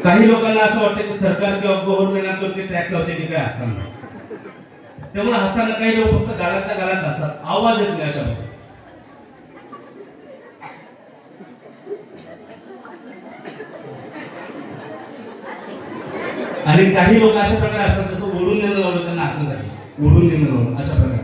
काही लोकांना असं वाटतं की सरकार किंवा गव्हर्नमेंट टॅक्स लावते की काय असताना, त्यामुळे हसताना काही लोक फक्त गालातल्या गालात हसतात, आवाज येत नाही अशा. आणि काही लोक अशा प्रकारे असतात जसं ओढून नेणं लावलं त्यांना हसण्यासाठी, ओढून नेणं लावलं अशा प्रकारे.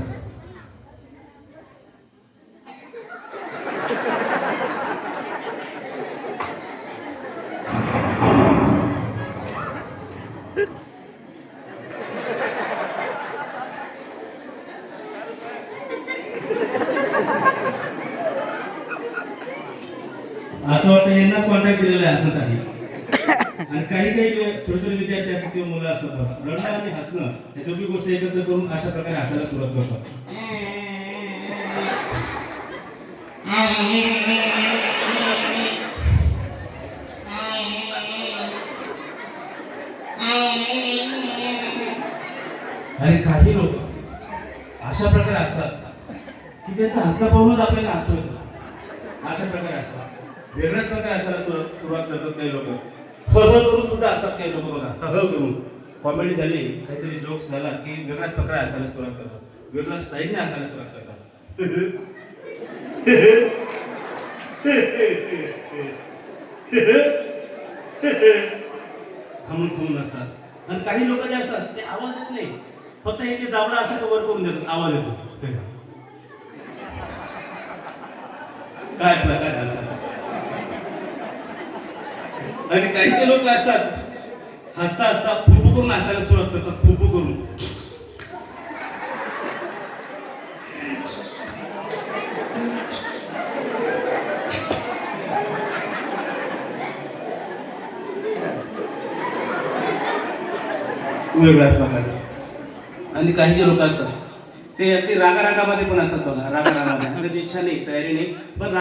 असं वाटतं यांनाच कॉन्टॅक्ट दिलेला आहे हसण्यासाठी. आणि काही काही छोटे छोटे विद्यार्थी असतात किंवा मुलं असतात बघा, रडणं आणि हसणं या दोन्ही गोष्टी एकत्र करून अशा प्रकारे हसायला सुरुवात करतात. आणि काही लोक अशा प्रकारे असतात की त्यांचा हसणं पाहूनच आपल्याला हसू येतं. अशा प्रकारे असतात, वेगळ्याच प्रकारे असायला सुरुवात करतात काही लोक. हळ करून सुद्धा असतात काही लोक बघा, हळ करून कॉमेडी झाली, काहीतरी जोक्स झाला की वेगळ्याच प्रकारे असायला सुरुवात करतात, वेगळ्या स्टाईलने असायला सुरुवात करतात. थांबून थांबून असतात. आणि काही लोक जे असतात ते आवाज येत नाही, फक्त हे जाबडा असं वर करून देतात, आवाज येतो. काय प्रकार झाला. आणि काही लोक असतात हसता हसता फुफू करून हसायला सुरुवात करतात, फुफू करून. वेगळ्याच प्रकारे. आणि काही जे लोक असतात ते अगदी रागारागामध्ये पण असतात बघा, रागारागामध्ये. इच्छा नाही, तयारी नाही, पण